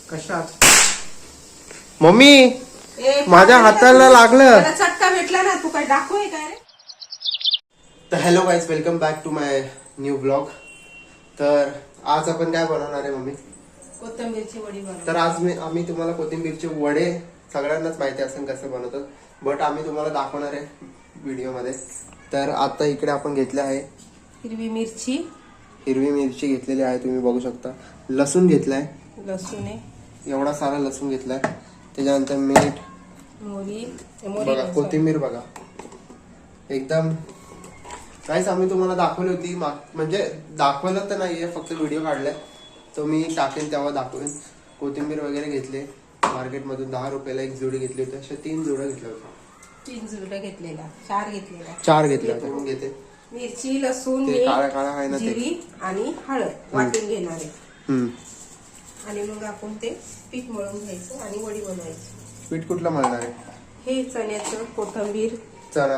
कशात मम्मी माझ्या हाताला लागलं. चटका भेटला ना, तू काय दाखवय काय रे? तर hello guys, welcome back to my new blog. तर आज आपण काय बनवणार आहे मम्मी? कोथिंबीरची वडी बनव. तर आज आम्ही तुम्हाला कोथिंबीरचे वडे सगळ्यांनाच माहिती असेल कसं बनवतात, बट आम्ही तुम्हाला दाखवणार आहे व्हिडिओ मध्ये. तर आता इकडे आपण घेतले आहे हिरवी मिरची घेतलेली आहे, तुम्ही बघू शकता. लसूण घेतलाय, लसूण आहे एवढा सारा लसूण घेतलाय. त्याच्यानंतर मीठ, बघा कोथिंबीर बघा एकदम. काहीच आम्ही तुम्हाला दाखवली होती, म्हणजे दाखवलं तर नाहीये, फक्त व्हिडिओ काढलाय तो मी टाकेन तेव्हा दाखवेन. कोथिंबीर वगैरे घेतले मार्केटमधून, 10 रुपयाला एक जुडी घेतली होती. अशा 3 जुड्या घेतल्या होत्या. 3 जुड्या घेतलेल्या, 4 घेतल्या होत्या. मग घेते मिरची, लसूण, काळा आहे ना, जिरी आणि हळद वाटून घेणार आहे. आणि मग आपण ते पीठ मळून घ्यायचं आणि वडी बनवायची. पीठ कुठलं मळणार आहे? हे चण्याचं, कोथिंबीर, चणा,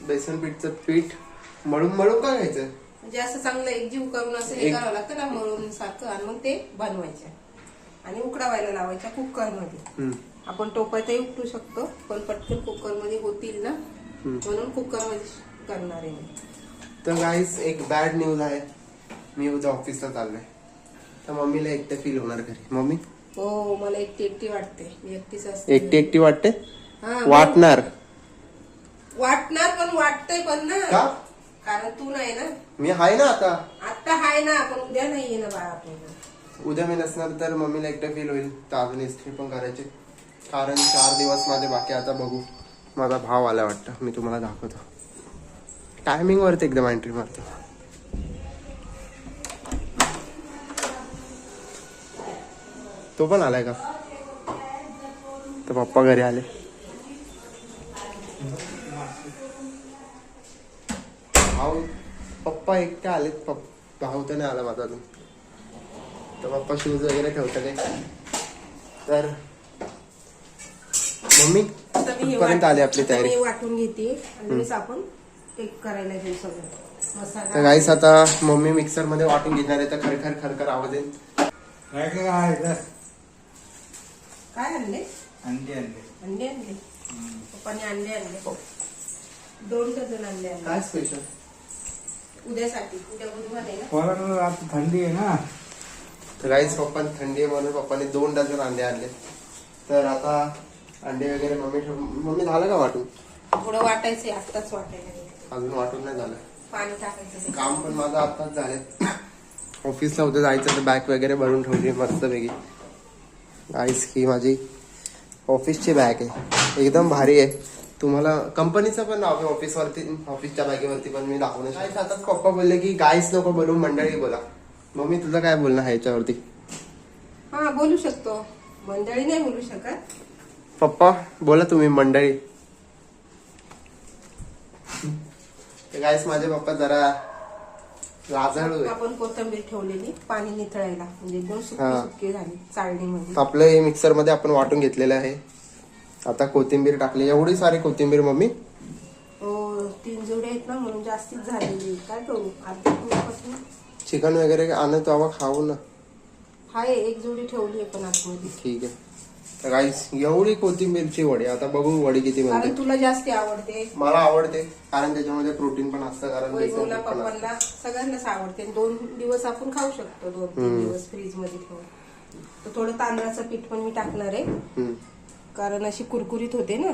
बेसन पीठचं पीठ मळून का घ्यायचं? म्हणजे असं चांगलं एकजीव करून असं हे करावं लागतं ना, मळून सारखं. आणि मग ते बनवायचं आणि उकडावायला लावायच्या कुकर मध्ये. आपण टोपातही उकटू शकतो, पण पटकन कुकर मध्ये होतील ना, म्हणून कुकर मध्ये करणार आहे मी. तर गाईस, एक बॅड न्यूज आहे. मी उद्या ऑफिसला चाललोय, तर मम्मीला एकटे फील होणार घरी. मम्मी हो, मला एकटी वाटते. मी एकटीच असते. एकटी वाटते? वाटणार पण वाटतंय पण ना, कारण तू नाही ना. मी आहे ना आता हाय ना, पण उद्या नाहीये ना बाळा आपल्याला. उद्या मी नसणार तर मम्मीला एकटं फील होईल. तर अजून इस्त्री पण करायचे, कारण 4 दिवस माझे बाकी. आता बघू, माझा भाव आला वाटतं, मी तुम्हाला दाखवतो. टायमिंग वरती एकदम एंट्री मारतो. तो पण आलाय का? तर पप्पा घरी आले. पप्पा एकटे आलेत, भाऊ तर नाही आला माझा अजून. तर पप्पा शूज वगैरे ठेवतात आहे. तर मम्मी कुठपर्यंत आली आपली तयारी? वाटून घेते आणि आपण टेक करायला घेऊ सगळं मसाला. तर गाईस, आता मम्मी मिक्सर मध्ये वाटून घेणार आहे. तर खरखर आवाज येईल. काय आणले? अंडे आणले पप्पाने. अंडे आणले 2 डझन अंडे आणले. काय स्पेशल? उद्यासाठी. उद्या बुधवार आहे ना, आता थंडी आहे ना. तर गाईस, पप्पा थंडी आहे म्हणून पप्पाने 2 डझन अंडे आणले. तर आता अंडे वगैरे मम्मी झालं का वाटून? थोडं वाटायचंय, आत्ताच वाटायला. अजून वाटून नाही झालं. पाणी टाकायचं. काम पण माझं आत्ताच झालंय. ऑफिसला उद्या जायचं तर बॅग वगैरे भरून ठेवली मस्तपैकी. गाईस, ही माझी ऑफिसची बॅग आहे, एकदम भारी आहे. तुम्हाला कंपनीचं पण नाव आहे ऑफिसच्या बॅगेवरती पण मी दाखवणार. गाईस, आता पप्पा बोलले की गाईस नको बोलू, मंडळी बोला. मम्मी तुझं काय बोलणं आहे याच्यावरती? हा, बोलू शकतो. मंडळी नाही बोलू शकत. पप्पा बोला तुम्ही, मंडळी. गाईस, माझे पप्पा जरा लाजाळू. आपण कोथिंबीर ठेवलेली पाणी निथळायला, म्हणजे एकदम सुकी झाली चाळणीमध्ये. आपलं हे मिक्सर मध्ये आपण वाटून घेतलेलं आहे. आता कोथिंबीर टाकली, एवढी सारी कोथिंबीर मम्मी. हो, 3 जोडे आहेत ना, म्हणून जास्तीच झालेली. काय करू, अर्ध्या किलोपासून चिकन वगैरे आणत तेव्हा खाऊ ना. हाय, 1 जोडी ठेवली आहे पण आतमध्ये. ठीक आहे. तर गाईस, एवढी कोथिंबीरची वडी. आता बघू वडी किती बनते. कारण तुला जास्त आवडते. मला आवडते, कारण त्याच्यामध्ये प्रोटीन पण असतं. कारण वैभवला, पप्पांना, सगळ्यांनाच आवडते. 2 दिवस आपण खाऊ शकतो, 2-3 दिवस फ्रीज मध्ये ठेवून. तर थोडं तांदळाचं पीठ पण मी टाकणार आहे, कारण अशी कुरकुरीत होते ना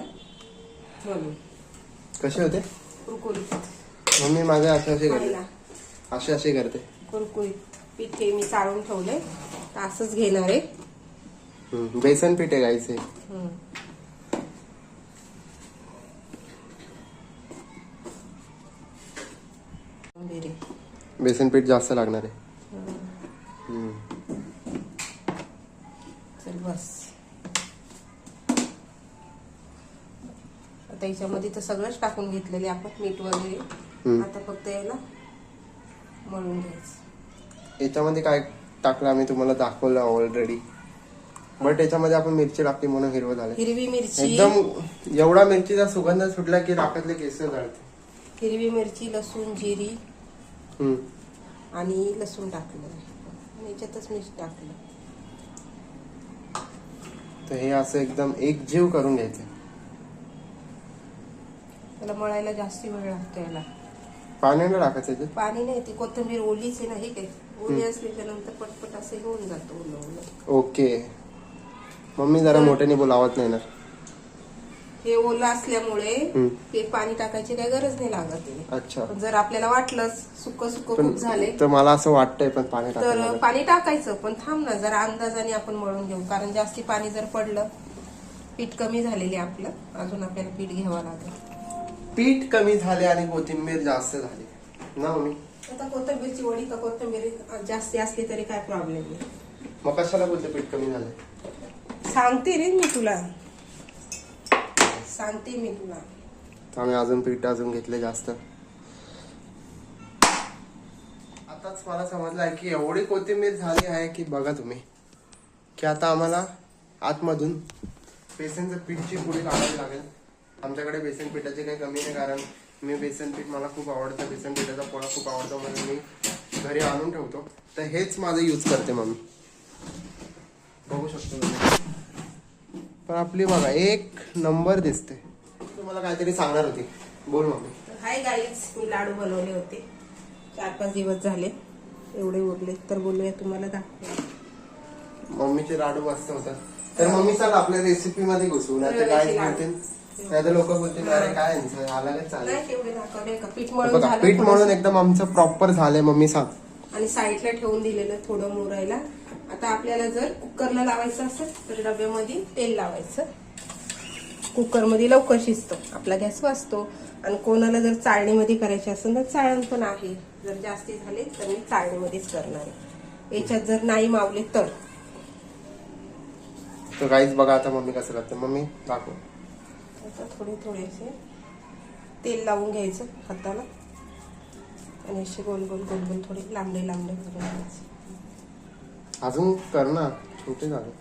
म्हणून. कसे होते कुरकुरीत? मम्मी माझ्या असे करते कुरकुरीत पीठ. हे मी चाळून ठेवलंय, असंच घेणार आहे. बेसन पीठ आहे गाईस हे. बेसन पीठ जास्त लागणार आहे. चल बस. आता याच्यामध्ये तर सगळंच टाकून घेतलेले आपण, मीठ वगैरे. आता फक्त याला मळून घ्यायचं. याच्यामध्ये काय टाकलं आम्ही तुम्हाला दाखवलं ऑलरेडी, बट याच्यामध्ये आपण मिरची टाकली म्हणून हिरवं झालं. हिरवी मिरची, एकदम एवढा मिरचीचा सुगंध सुटला की राखातले केस जळते. हिरवी मिरची, लसूण, जिरी आणि लसूण टाकलं आणि याच्यातच मीठ टाकलं. तर हे असं एकदम एक जीव करून घ्यायचं. त्याला मळायला जास्ती वेळ लागतो. याला पाण्याने टाकायचं याच्यात? पाणी नाही, ती कोथिंबीर ओलीच आहे ना. हे काय ओली असल्याच्या नंतर पटपट असं होऊन जातो. ओलं ओके. मम्मी जरा मोठ्याने बोलावत नाही ना. हे ओलं असल्यामुळे ते पाणी टाकायची काही गरज नाही लागत. अच्छा. पण जर आपल्याला वाटलं सुक्क खूप झाले तर मला असं वाटतंय पण पाणी तर टाकायला. पाणी टाकायचं. पण थांब ना, जरा अंदाजाने आपण मळून घेऊ. कारण जास्ती पाणी जर पडलं, पीठ कमी झालेले आपलं, अजून आपल्याला पीठ घ्यावं लागेल. पीठ कमी झाले आणि कोथिंबीर जास्त झाली ना मम्मी. आता कोथिंबीरची वडी का कोथिंबीर जास्ती असली तरी काय प्रॉब्लेम नाही. मग कशाला बोलते पीठ कमी झालं? सांगते रे मी तुला, सांगते मी तुला. आम्ही अजून पीठ अजून घेतले जास्त. आताच मला समजलंय की एवढी कोथिंबीर झाली आहे की बघा तुम्ही, की आता आम्हाला आतमधून बेसनचं पीठची पुडी लावावी लागेल. आमच्याकडे बेसन पिठाची काही कमी नाही, कारण मी बेसन पीठ मला खूप आवडतं. बेसन पिठाचा पोळा खूप आवडतो म्हणून मी घरी आणून ठेवतो. तर हेच माझं यूज करते मम्मी, बघू शकतो तुम्ही. पण आपली बघा एक नंबर दिसते. तुम्हाला काहीतरी सांगणार होती, बोल मम्मी. हाय गाईज, मी लाडू बनवले होते. 4-5 दिवस झाले, एवढे उरले तर बोलूया तुम्हाला दाखवूया. मम्मीचे लाडू मस्त होतात. तर मम्मी चल आपल्या रेसिपी मध्ये घुसू. नाही तर काय बोलतील, नाही तर लोक बोलतील अरे काय यांचं आलं चालेल. नाही तेवढे दाखवले का पीठ बघा मळून झालं. पीठ मळून एकदम आमचं प्रॉपर झालंय. मम्मी सांग. आणि साईडला ठेवून दिलेलं थोडं मुरायला. आता आपल्याला जर कुकरला लावायचं असेल तर डब्यामध्ये तेल लावायचं. कुकरमध्ये लवकर शिजतो, आपला गॅस वाचतो. आणि कोणाला जर चाळणीमध्ये करायचे असेल तर चाळण पण आहे. जर जास्ती झाले तर मी चाळणीमध्येच करणार आहे. याच्यात जर नाही मावले तर गाईज बघा आता मम्मी कसं करते. मम्मी दाखव. आता थोडेसे तेल लावून घ्यायचं हाताला आणि असे गोल गोल गोल गोल थोडे लांबडे लांबडे करून घ्यायचे. अजून कर ना, छोटे झाले.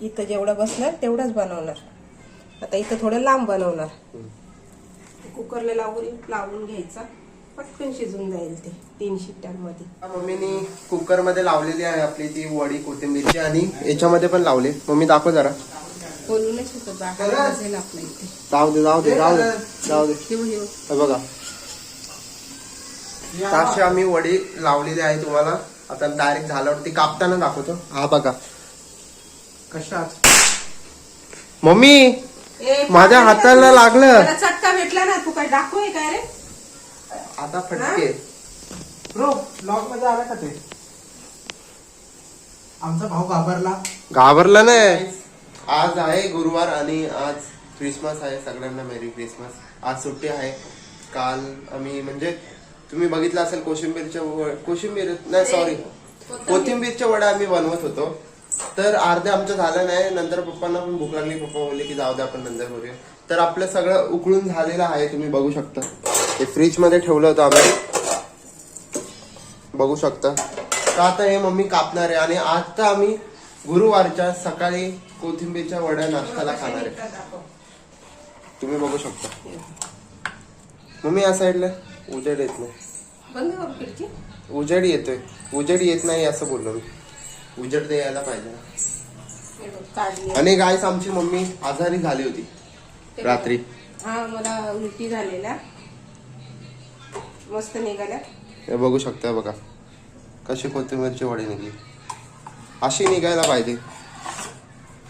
इथं जेवढं बसणार तेवढंच बनवणार. आता इथं थोडं लांब बनवणार. कुकरला लावून घ्यायचा, पटकन शिजून जाईल ते 3 शिट्ट्यांमध्ये. मम्मीनी कुकर मध्ये लावलेली आहे आपली ती वडी कोथिंबीरची, आणि याच्यामध्ये पण लावले. मम्मी दाखव जरा. बोलूनच होतं आपल्या इथे. जाऊ दे जाऊ दे जाऊ दे जाऊ दे. हे बघा अशी आम्ही वडी लावलेली आहे. तुम्हाला आता डायरेक्ट झाल्यावरती कापताना दाखवतो. हा बघा कशात. मम्मी माझ्या हाताला लागलं. चटका भेटला ना, तू काय दाखवय काय रे आता फटके. ब्रो ब्लॉग मध्ये आला का ते? आमचा भाऊ घाबरला नाही. आज आहे गुरुवार आणि आज क्रिसमस आहे. सगळ्यांना मेरी क्रिसमस. आज सुट्टी आहे. काल आम्ही म्हणजे तुम्ही बघितलं असेल कोथिंबीरच्या वड्या आम्ही बनवत होतो. तर अर्धे आमचं झालं नाही. नंतर पप्पांना पण भूक लागली. पप्पा बोलले की जाऊ दे आपण नंतर करूया. तर आपलं सगळं उकळून झालेलं आहे. तुम्ही बघू शकता. हे फ्रीज मध्ये ठेवलं होतं आम्ही, बघू शकता. तर आता हे मम्मी कापणार आहे. आणि आता आम्ही गुरुवारच्या सकाळी कोथिंबीरच्या वड्या नाश्त्याला खाणार आहे. तुम्ही बघू शकता. मम्मी या साईडला उजेड येत नाही. बंद करू खिडकी. उजेड येतोय, उजेड येत नाही असं बोललो मी. उजेड ते यायला पाहिजे. आणि गाईस आमची मम्मी आजारी झाली होती रात्री. हा मला उलटी झालेला, मस्त निघाल्या. हे बघू शकता. बघा कशी कोथिंबीरची वडी निघली. अशी निघायला पाहिजे.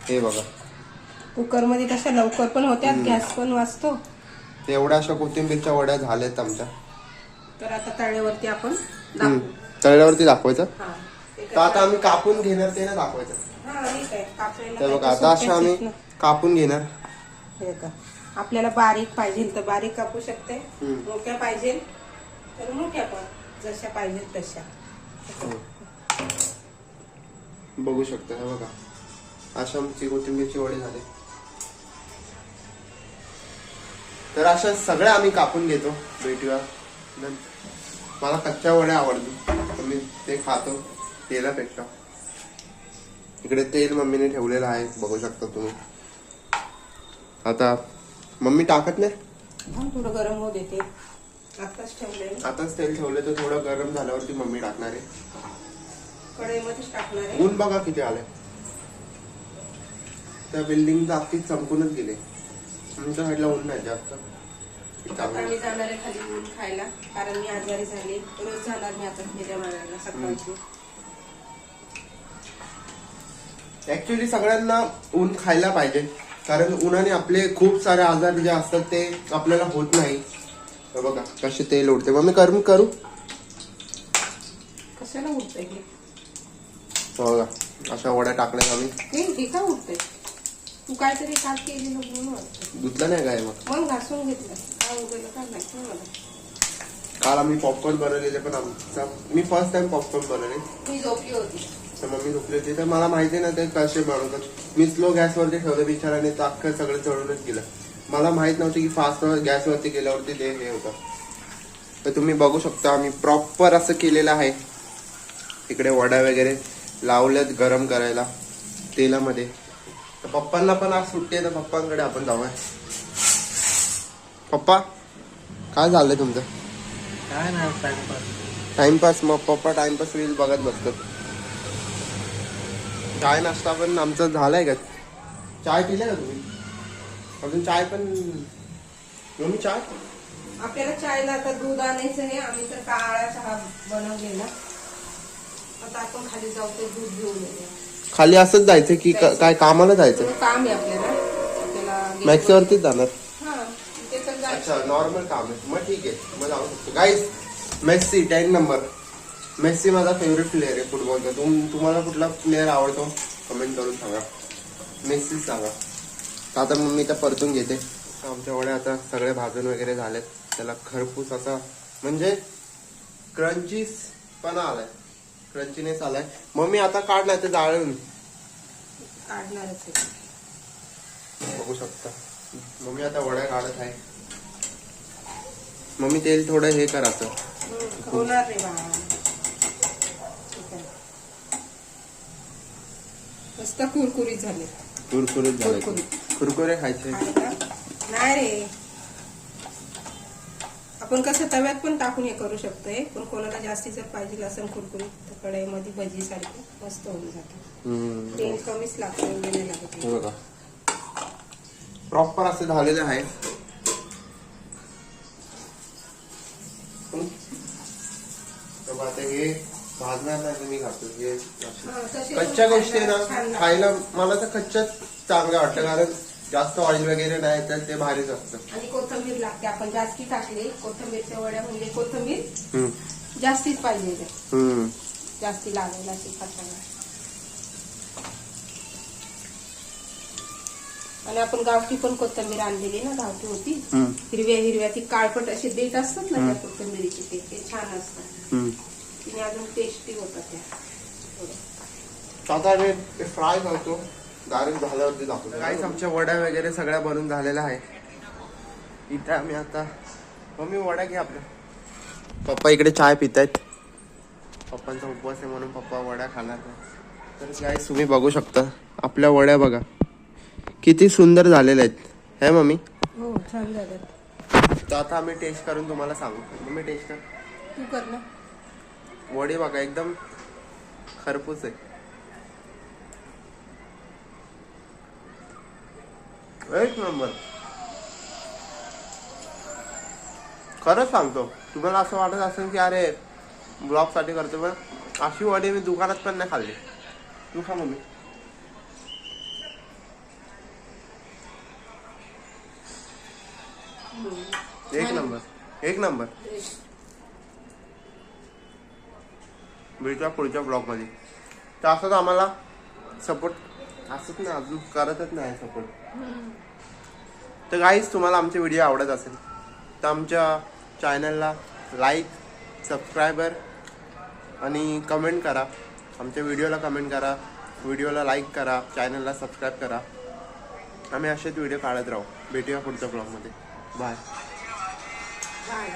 हे बघा कुकर मध्ये कशा लवकर पण होत्या, गॅस पण वाचतो. एवढ्या अशा कोथिंबीरच्या वड्या झाल्यात आमच्या. तर आता तळ्यावरती आपण तळल्यावरती दाखवायचं. हा तर आता आम्ही कापून घेणार ते ना दाखवायचं. तर बघा आता अशा आम्ही कापून घेणार. हे का आपल्याला बारीक पाहिजे तर बारीक कापू शकते, मोठ्या पाहिजे तर मोठ्या, पण जशा पाहिजे तशा. बघू शकता. हे बघा अशा आमची कोथिंबीरची वडी झाली. तर अशा सगळ्या आम्ही कापून घेतो. भेटूया. मला कच्च्या वड्या आवडतात, मी ते खातो तेलापेक्षा. इकडे तेल मम्मीने ठेवलेलं आहे, बघू शकता तुम्ही. आता मम्मी टाकत नाही, थोडं गरम होऊ देते. आताच ठेवलंय, आताच तेल ठेवलं तर थोडं गरम झाल्यावरती मम्मी टाकणार आहे. कढईमध्येच टाकणार आहे. ऊन बघा किती आलंय, त्या बिल्डिंगचा अख्खी चमकूनच गेले. आमच्या साईडला ऊन नाही जास्त. आता मी जाणार आहे खाली ऊन खायला, कारण मी आजारी झाले. रोज जाणार मी आता फेऱ्या मारायला सकाळची. ऍक्च्युली सगळ्यांना ऊन खायला पाहिजे, कारण उन्हाने आपले खूप सारे आजार जे असतात ते आपल्याला होत नाही. हे बघा कसे तेल उडते. मम्मी करू कशाला उठतंय हे? बघा अशा वड्या टाकल्यात आम्ही. हे का उठतंय? तू काहीतरी काल केली म्हणून वाटतं. धुतलं नाही काय मग घासून घेतलं काय उगवलं काय माहिती नाही मला. काल आम्ही पॉपकॉर्न बनवलेले, पण मी फर्स्ट टाइम पॉपकॉर्न बनवले. मी झोपली होती तर मम्मी झोपली होती, तर मला माहिती ना ते कसे बनवतात. मी स्लो गॅसवरती ठेवलं बिचाराने, तर अख्खं सगळं चढूनच गेलं. मला माहित नव्हतं की फास्ट गॅसवरती गेल्यावरती ते हे होतं. तर तुम्ही बघू शकता आम्ही प्रॉपर असं केलेलं आहे. इकडे वडा वगैरे लावल्यात गरम करायला तेलामध्ये. तर पप्पांना पण आज सुट्टी आहे, तर पप्पांकडे आपण जाऊया. पप्पा काय झालंय तुमचं? काय नाही टाइमपास. टाइमपास? मग पप्पा टाइमपास रील बघत बसतात. चाय नाश्ता पण आमचा झालाय का? चाय पिले का तुम्ही? अजून चाय पण मम्मी चाय? आपल्याला चायला आता दूध आणायचं आहे. आम्ही तर काळा चहा बनवलेला. आता आपण खाली जाऊ ते दूध घेऊन येऊया. खाली असंच जायचं की काय कामाला जायचं? थोडं काम आहे आपल्याला मॅक्सवरतीच जाणार? हा ते तर जायचं. अच्छा नॉर्मल काम आहे, मग ठीक आहे, मग जाऊ शकतो. गाईस मेस्सी 10 नंबर. मेस्सी माझा फेवरेट प्लेअर आहे फुटबॉलचा. तुम्हाला कुठला प्लेअर आवडतो कमेंट करून सांगा. मेस्सीच सांगा. आता मग मी त्या परतून घेते. आमच्या वड्या आता सगळे भाजून वगैरे झालेत. त्याला खरपूस असा म्हणजे क्रंचीस पण आलाय, क्रंचीनेस आलाय. मग मी आता काढलाय ते जाळून काढणारच आहे. बघू शकता मम्मी आता वड्या काढत आहे. मम्मी तेल थोडं हे करायचं. होणार रे बाळा. मस्त कुरकुरीत झाले. कुरकुरीत झाले. कुरकुरीत. कुरकुरे खायचे नाही रे. आपण कसं तव्यात पण टाकून हे करू शकतोय, पण कोणाला जास्ती जर पाहिजे असेल कुरकुरीत तर कढईमध्ये भजी सारखी मस्त होऊन जाते. तेल कमीच लागतं, एवढे नाही लागत. बघा प्रॉपर असं झालेलं आहे. आता हे भाजणार नाही मी खातो. हे कच्च्या गोष्टी आहे ना खायला मला तर कच्च्याच चांगलं वाटतं, कारण जास्त ऑइल वगैरे नाही तर ते भारीच असतं. आणि कोथिंबीर लागते. आपण जास्ती टाकले कोथिंबीरच्या वड्या म्हणजे कोथिंबीर जास्तीच पाहिजे, जास्ती लागायला अशी खाताना. आणि आपण गावठी पण कोथिंबीर आणलेली ना, गावठी होती हिरव्या हिरव्या, ती काळपट अशी देठ असतात ना त्या कोथिंबीरीची, ते छान असतात. तिने अजून टेस्टी होतात त्या. आता मी फ्राय करतो, डायरेक्ट झाल्यावरती दाखवतो. काहीच आमच्या वड्या वगैरे सगळ्या बनून झालेल्या आहे. इथे आम्ही आता मम्मी वड्या घे आपल्या. पप्पा इकडे चाय पितायत. पप्पांचा उपवास आहे म्हणून पप्पा वड्या खाणार नाही. तर गाईस तुम्ही बघू शकता आपल्या वड्या बघा किती सुंदर झालेल्या आहेत. हे मम्मी हो छान झालं. तर आता आम्ही टेस्ट करून तुम्हाला सांगू. मम्मी टेस्ट कर. तू कर ना. वडी बघा एकदम खरपूस आहे. एक नंबर. खरंच सांगतो, तुम्हाला असं वाटत असेल की अरे ब्लॉग साठी करतो, पण अशी वडी मी दुकानात पण नाही खाल्ली. तू खा मम्मी. एक नंबर, एक नंबर. भेटूया पुढच्या ब्लॉग मध्ये. तर असंच आम्हाला सपोर्ट असंच नाही, अजून करतच नाही सपोर्ट. तर गाईज तुम्हाला आमचे व्हिडिओ आवडत असेल तर आमच्या चॅनलला लाईक, सबस्क्रायबर आणि कमेंट करा. आमच्या व्हिडिओला कमेंट करा, व्हिडिओला लाईक करा, चॅनलला सबस्क्राईब करा. आम्ही असेच व्हिडिओ काढत राहू. भेटूया पुढच्या ब्लॉगमध्ये. बाय. बाय.